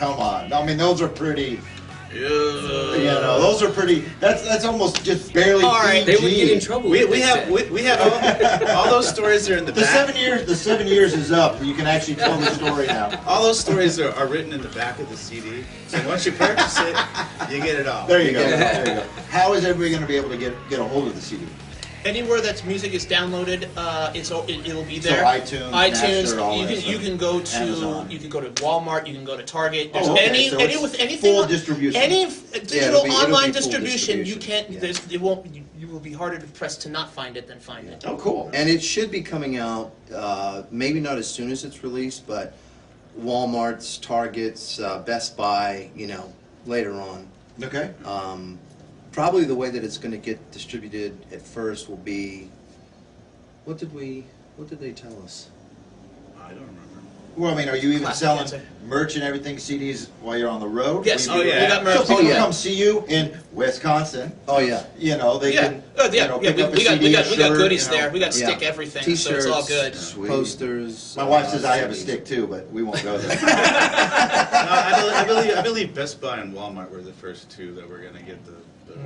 come on. I mean, those are pretty. Yeah. You know, those are pretty. That's almost just barely. All right, PG. they would get in trouble. We have all those stories are in the The back. 7 years. The 7 years is up. You can actually tell the story now. All those stories are written in the back of the CD. So once you purchase it, you get it all. There you go. There you go. How is everybody going to be able to get a hold of the CD? Anywhere that music is downloaded, it'll be there. So iTunes, Napster, all you that can stuff. you can go to Amazon. you can go to Walmart, you can go to Target. There's Oh, okay, so it's with anything full distribution. any digital it'll be online full distribution, you distribution. can't. Yeah. It won't. You will be harder to press to not find it than find it. Oh, cool. And it should be coming out, maybe not as soon as it's released, but Walmart's, Target's, Best Buy, you know, later on. Okay. Probably the way that it's going to get distributed at first will be, what did they tell us? I don't remember. Well, I mean, are you even Classic selling answer. merch and everything, CDs, while you're on the road? Yes, Will you oh, be- yeah. we got merch. So people yeah. come see you in Wisconsin. Oh yeah. You know, they Yeah, can. yeah, you know, yeah. pick up a We got CD, shirt, goodies you know. there. We got Yeah. stick everything, T-shirts, so it's all good. Sweet. posters. My wife says I have a CDs. stick too, but we won't go there. No, I believe Best Buy and Walmart were the first two that were going to get the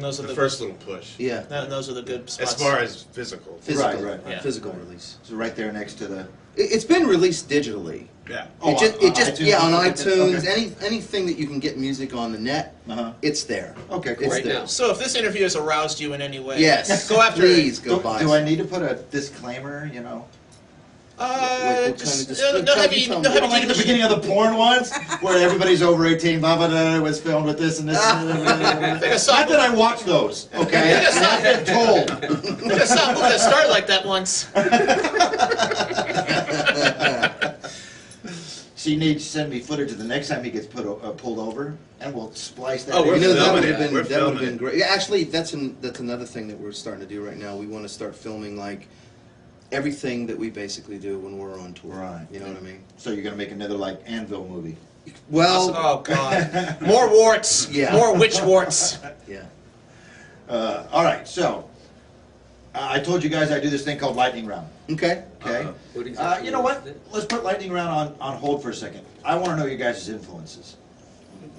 Those are the first little push. Yeah. Those are the good spots. As far as physical. Physical, Right. Yeah. physical release. So right there next to the. It's been released digitally. Yeah. Oh, it just, on yeah, on iTunes? iTunes, Okay. anything that you can get music on the net, Uh-huh. it's there. Okay, cool. It's Right there. now. So if this interview has aroused you in any way, Yes. go after Please it. go Do, buy. do I need to put a disclaimer? You know, What kind of Just, disclaimer? no heavy, Tell me. no heavy like at the duty. beginning of the porn ones, where everybody's over 18. Blah blah blah. Was filmed with this and this. Like a Not soft, that I watch those. Okay, Like a soft- I've been told. we're gonna start like that once. So you need to send me footage of the next time he gets pulled over, and we'll splice that. Oh, in. we're You know, that filming would it. have been We're that would have filming been it. great. Yeah, actually, that's another thing that we're starting to do right now. We want to start filming like everything that we basically do when we're on tour. Right. You know what I mean? So you're gonna make another like Anvil movie. Well, Oh God, more warts, Yeah. more witch warts. yeah. All right, so I told you guys I do this thing called lightning round. Okay. Okay. What exactly You know what? is it? Let's put lightning round on hold for a second. I want to know you guys' influences.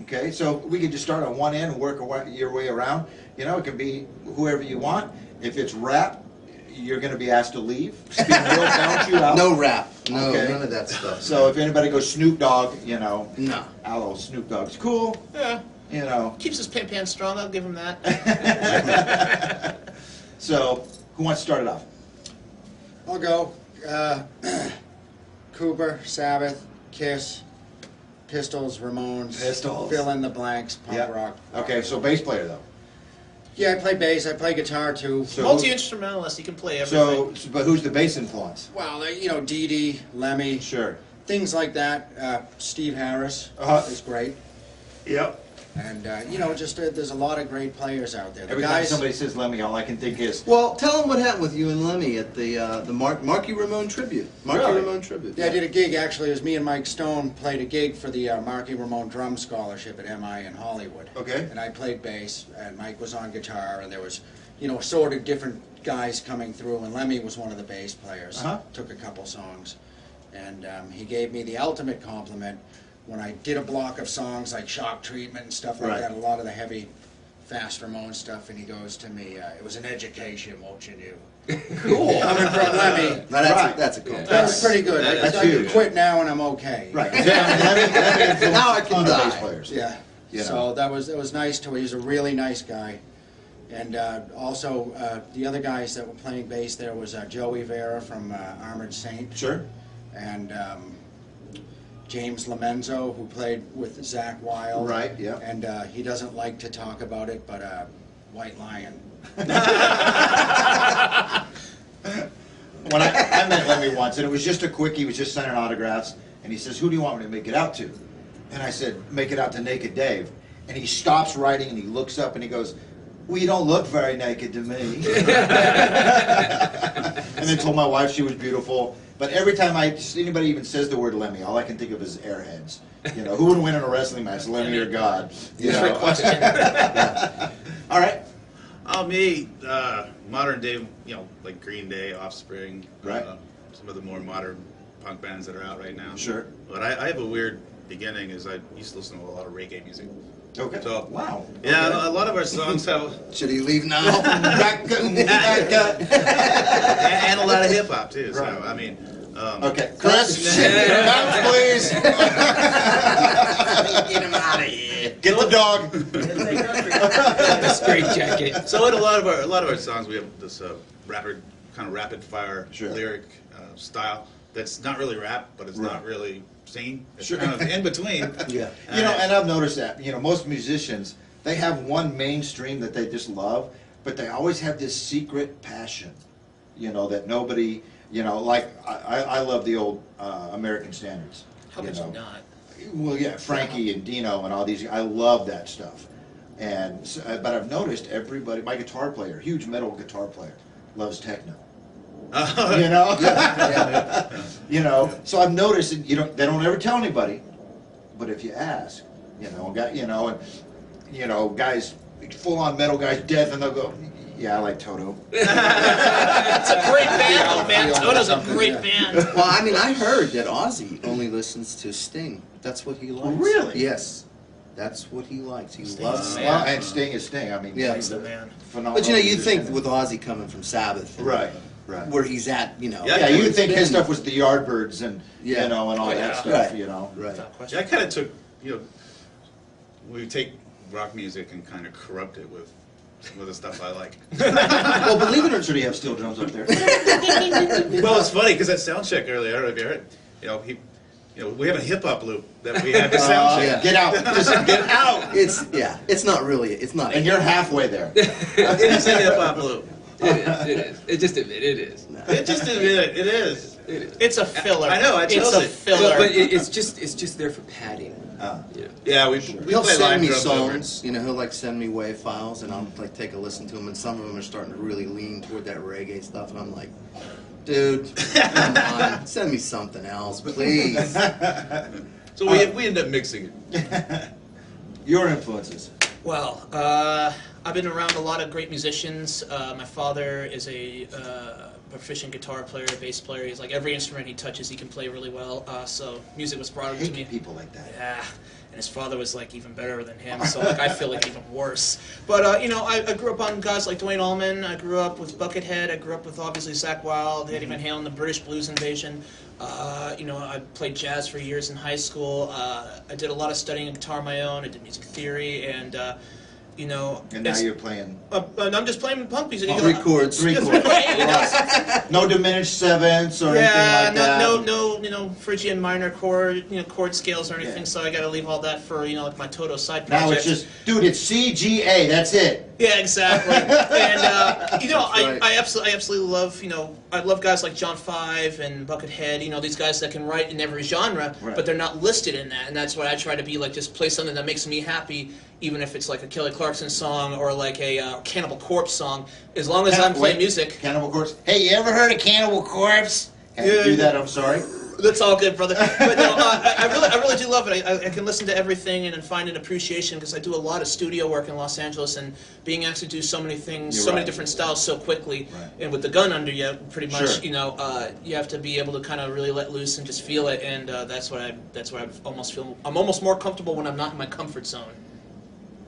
Okay, so we could just start on one end and work your way around. You know, it can be whoever you want. If it's rap, you're going to be asked to leave. Speak real count you out. No rap. No, Okay. none of that stuff. So if anybody goes Snoop Dogg, you know, No. hello, Snoop Dogg's cool. Yeah, You know. keeps his pimp hand strong. I'll give him that. So who wants to start it off? I'll go. Cooper, Sabbath, Kiss, Pistols, Ramones. Pistols. Fill in the blanks, punk Yep. rock. Okay, so bass player though. Yeah, I play bass. I play guitar too. So Multi-instrumentalist, he can play everything. So, but who's the bass influence? Well, you know, Dee Dee, Lemmy, Sure. things like that. Steve Harris Uh-huh. is great. Yep. And, you know, just there's a lot of great players out there. The Every time guys, somebody says Lemmy, all I can think is, Well, tell them what happened with you and Lemmy at the Marky Ramone tribute. Marky Really? Ramone tribute. Yeah, I did a gig, actually. It was me and Mike Stone played a gig for the Marky Ramone Drum Scholarship at MI in Hollywood. Okay. And I played bass, and Mike was on guitar, and there was, you know, sort of different guys coming through, and Lemmy was one of the bass players. Uh-huh. Took a couple songs. And he gave me the ultimate compliment when I did a block of songs like Shock Treatment and stuff like Right. that, a lot of the heavy, fast Ramone stuff, and he goes to me, it was an education, won't you do? cool. Coming from Lemmy. Now, that's Right. that's a cool. That's pretty good. That's I can huge. quit now and I'm okay. Right. Lemmy influenced Now I a can ton of die. bass players. Yeah. You know. So that was nice too. He was a really nice guy. And also the other guys that were playing bass there was Joey Vera from Armored Saint Sure. and James Lamenzo, who played with Zach Wilde. Right, yeah. And he doesn't like to talk about it, but White Lion. When I met Lemmy once, and it was just a quick, he was just signing autographs, and he says, who do you want me to make it out to? And I said, make it out to Naked Dave. And he stops writing and he looks up and he goes, well, you don't look very naked to me. And then told my wife she was beautiful. But every time anybody even says the word Lemmy, all I can think of is Airheads. You know, who would win in a wrestling match, Lemmy or God? You Trick know? question. All right. Me, modern day, you know, like Green Day, Offspring, Right. some of the more modern punk bands that are out right now. Sure. But I have a weird beginning is I used to listen to a lot of reggae music. Okay. So, Wow. yeah, Okay. a lot of our songs have, Should he leave now? Back and a lot of hip hop too. So Right. I mean, Okay, Chris, bounce, please. Get him out of here. Get the dog. The straight jacket. So in a lot of our songs, we have this rapid fire Sure. lyric style that's not really rap, but it's Right. not really singing. It's Sure. kind of in between. Yeah. You know, and I've noticed that, you know, most musicians, they have one mainstream that they just love, but they always have this secret passion, you know, that nobody, you know, like, I love the old American standards. How could you not? Well, yeah, Frankie and Dino and all these, I love that stuff. And, but I've noticed everybody, my guitar player, huge metal guitar player, loves techno. You know? You know, so I've noticed, that they don't ever tell anybody, but if you ask, you know, guys, full-on metal guys, death, and they'll go, yeah, I like Toto. It's a great band, though, man. Toto's a great band. Well, I mean, I heard that Ozzy only listens to Sting. That's what he likes. Really? Yes. That's what he likes. He Sting's loves. the man. Well, and Sting is Sting, I mean, Yeah. he's The a man. phenomenal But you know, you musician. think with Ozzy coming from Sabbath, and Right, right. where he's at, you know. Yeah, Yeah, you would think his Sting. stuff was the Yardbirds and, Yeah. you know, and all Oh, that yeah. stuff, Right. you know. Right. Without Yeah, question. I kind of took, we take rock music and kind of corrupt it with the stuff I like. Well, believe it or not, should he have steel drums up there? Well, it's funny because that sound check earlier, I don't know if you heard, we have a hip hop loop that we had to sound check. yeah. Get out. Listen, get out. It's not really. It's not. And you're halfway there. It is a hip hop loop. It is. It just admit it is. It just it is. It is. It's a filler. I know, I It's chose a it. filler. But it's just there for padding. You know. Yeah, we He'll play send live me drums over it. songs. You know, he'll like send me WAV files, and I'll like take a listen to them. And some of them are starting to really lean toward that reggae stuff, and I'm like, dude, come on, send me something else, please. So we end up mixing it. Your influences. Well, I've been around a lot of great musicians. My father is a proficient guitar player, bass player. He's like every instrument he touches, he can play really well. So music was brought I up to hate me. people like that. Yeah, and his father was like even better than him, so like I feel like even worse. But I grew up on guys like Dwayne Allman. I grew up with Buckethead. I grew up with obviously Zakk Wylde, Eddie Van Halen, the British Blues Invasion. I played jazz for years in high school. I did a lot of studying guitar on my own. I did music theory, and And now it's- you're playing and I'm just playing punk music. Three chords. three chords. No diminished sevenths or Yeah, anything like that. no Phrygian minor chord scales or anything. Yeah. So I got to leave all that for like my Toto side Now project. it's just, dude, it's CGA. That's it. Yeah, exactly. And right. I absolutely love I love guys like John Five and Buckethead. These guys that can write in every genre, Right. but they're not listed in that. And that's why I try to be like just play something that makes me happy, even if it's like a Kelly Clarkson song or like a Cannibal Corpse song. As long as I'm playing Wait, music. Cannibal Corpse. Hey, you ever heard of Cannibal Corpse? Had to do that. I'm sorry. That's all good, brother. But no, I really do love it. I can listen to everything and find an appreciation because I do a lot of studio work in Los Angeles and being asked to do so many things, You're so many right. different styles so quickly, Right. and with the gun under you, pretty much, Sure. you have to be able to kind of really let loose and just feel it. And that's why I almost feel I'm almost more comfortable when I'm not in my comfort zone.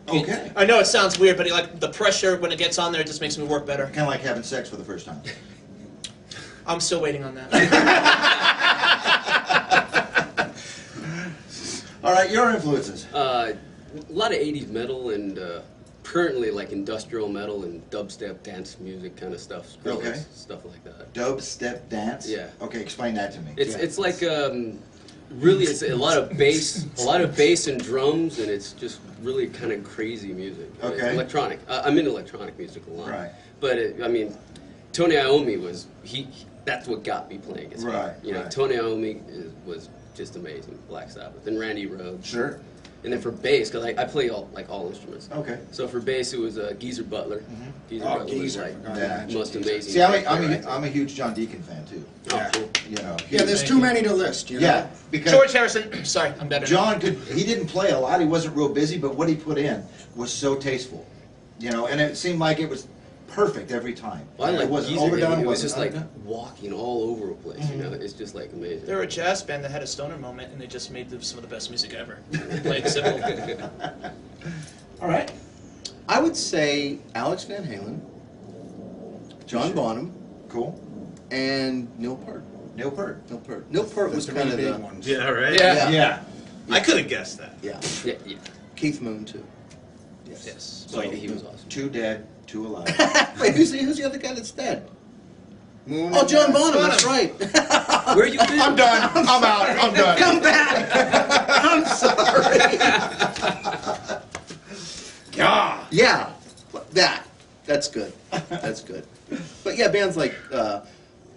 Okay. I know it sounds weird, but like the pressure when it gets on there, it just makes me work better. Kind of like having sex for the first time. I'm still waiting on that. All right, your influences. A lot of 80s metal and currently like industrial metal and dubstep dance music kind of stuff. Skrillex, Okay. Stuff like that. Dubstep dance? Yeah. Okay, explain that to me. It's like really it's a lot of bass and drums, and it's just really kind of crazy music. Okay. Electronic. I'm into electronic music a lot. Right. But Tony Iommi was that's what got me playing guitar. Right, right. Tony Iommi was just amazing. Black Sabbath and Randy Rhoads. Sure. And then for bass, because I play all instruments. Okay. So for bass, it was Geezer Butler. Geezer Oh, Butler Geezer, was I like forgot Yeah. to mention most Geezer. amazing. See, bass I'm a huge John Deacon fan too. Oh, cool. You know. Yeah, there's too many to list, you know? Yeah, because George Harrison. Sorry, I'm better. John he didn't play a lot. He wasn't real busy, but what he put in was so tasteful. And it seemed like it was perfect every time. Well, I like it wasn't Geezer, overdone. it was just like underdone. walking all over the place, you know? It's just like amazing. They're a jazz band that had a stoner moment, and they just made some of the best music ever. Plain simple. All right. I would say Alex Van Halen, John Bonham, Cool. and Neil Peart. Neil Peart. Neil Peart was The kind three of big the ones. Yeah, right. Yeah. Yeah. I could have guessed that. yeah. Yeah. Keith Moon too. Yes. So He was awesome. 2 dead, 2 alive. Wait, who's the other guy that's dead? Moon Oh, and, John Bonham. That's right. Where you been? I'm done. I'm out. I'm done. Come back. I'm sorry. God. Yeah, that's good. That's good. But yeah, bands like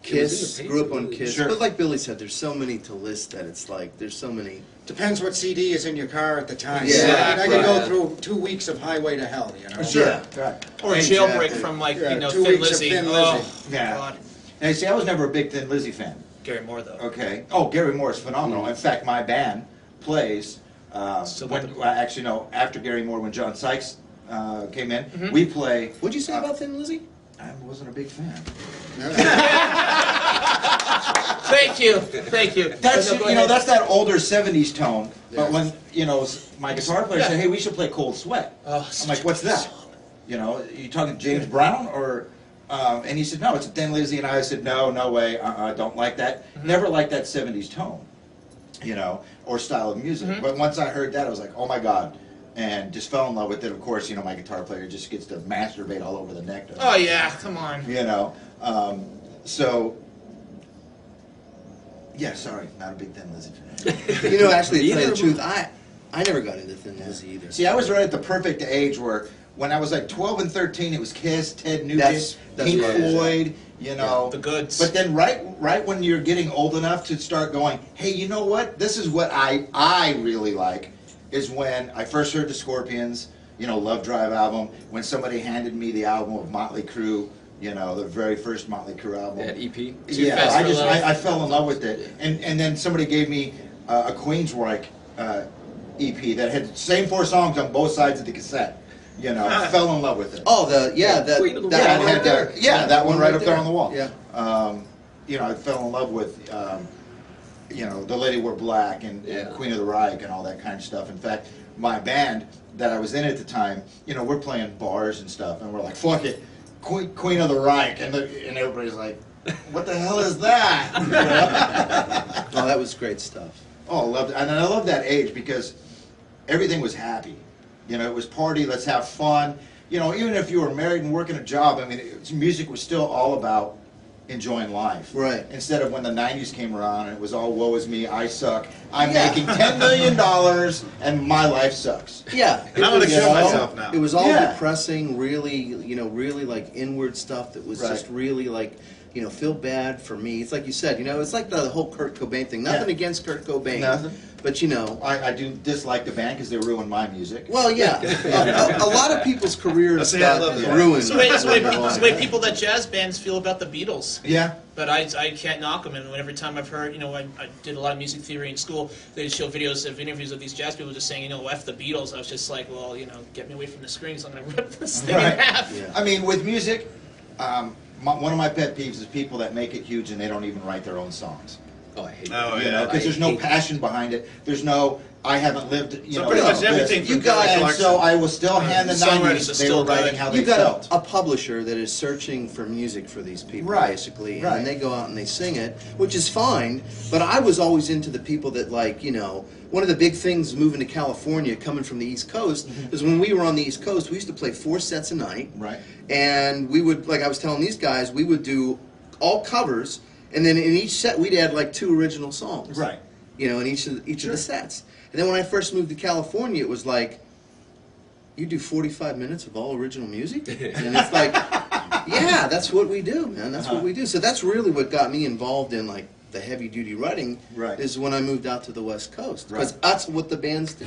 Kiss, in the grew up paper, on really. Kiss. Sure. But like Billy said, there's so many to list that it's like there's so many. Depends what CD is in your car at the time. Yeah, I could go right. through 2 weeks of Highway to Hell, you know? Sure. Yeah. Right. Or Exactly. Jailbreak from, like, Yeah, you know, 2 Thin weeks of Lizzy. Thin Oh, Lizzy. Yeah. God. And see, I was never a big Thin Lizzy fan. Gary Moore, though. Okay. Oh, Gary Moore is phenomenal. In fact, my band plays Still when got the- well, actually no, after Gary Moore, when John Sykes came in, Mm-hmm. we play. What'd you say about Thin Lizzy? I wasn't a big fan. Thank you. Thank you. That's No, go you know ahead. that's that older '70s tone. But Yeah. when my guitar player Yeah. said, "Hey, we should play Cold Sweat," Oh, I'm like, "What's that?" You know, you talking James Brown or? And he said, "No, it's a Thin Lizzy," and I said, "No, no way, I don't like that. Never liked that '70s tone, you know, or style of music." But once I heard that, I was like, "Oh my God." And just fell in love with it. Of course, you know, my guitar player just gets to masturbate all over the neck. Oh, yeah. Come on. You know, so yeah. Sorry, not a big Thin Lizzy fan. You know, actually, to tell you Either the truth, I never got into Thin Lizzy either. See, I was right at the perfect age where when I was like 12 and 13, it was Kiss, Ted Nugent, That's Pink right. Floyd, you know. The goods. But then right when you're getting old enough to start going, hey, you know what? This is what I really like, is when I first heard the Scorpions, you know, Love Drive album, when somebody handed me the album of Motley Crue, you know, the very first Motley Crue album. That EP. Yeah, Fast for Love. I fell in love with it, and then somebody gave me a Queensryche EP that had the same 4 songs on both sides of the cassette. You know, fell in love with it. Oh, that Queen of the that yeah, one it right had there. that one right up there on the wall. Yeah. You know, I fell in love with you know, The Lady Wore Black and Queen of the Reich and all that kind of stuff. In fact, my band that I was in at the time, you know, we're playing bars and stuff, and we're like, fuck it, Queen of the Reich, and everybody's like, what the hell is that? Oh, that was great stuff. Oh, I loved it. And I love that age because everything was happy. You know, it was party, let's have fun. You know, even if you were married and working a job, I mean, music was still all about enjoying life. Right. Instead of when the 90s came around and it was all woe is me, I suck. I'm Yeah. making $10 million and my life sucks. Yeah. And I'm gonna You kill know, myself now. It was all Yeah. depressing, really, you know, really like inward stuff that was Right. just really like, you know, feel bad for me. It's like you said, you know, it's like the whole Kurt Cobain thing. Nothing Yeah. against Kurt Cobain. Nothing. But, you know, I do dislike the band because they ruined my music. well, yeah. a lot of people's careers See, I got love that. ruined. It's the way, it's the way, later it's on. the way people that jazz bands feel about the Beatles. Yeah. But I can't knock them. And every time I've heard, you know, I did a lot of music theory in school. They'd show videos of interviews of these jazz people just saying, you know, F the Beatles. I was just like, well, you know, get me away from the screens. I'm going to rip this thing Right. in half. Yeah. I mean, with music, one of my pet peeves is people that make it huge and they don't even write their own songs. Oh, I hate Oh, that. You know, yeah. because there's no passion behind it. There's no, I haven't lived, you So know. pretty much this. everything from You got, Kelly and Clarkson. so I will still hand the The songwriters 90s, are they still were writing good. how they You've got felt. a publisher that is searching for music for these people, Right, basically, and right. then they go out and they sing it, which is fine. But I was always into the people that, like, you know, one of the big things moving to California, coming from the East Coast, is when we were on the East Coast, we used to play 4 sets a night, Right. and we would, like I was telling these guys, we would do all covers, and then in each set we'd add like 2 original songs, Right. you know, in each of the sets. And then when I first moved to California, it was like, you do 45 minutes of all original music? And it's like, yeah, that's what we do, man. That's what we do. So that's really what got me involved in, like, the heavy-duty writing, Right. is when I moved out to the West Coast. Because Right. that's what the bands do.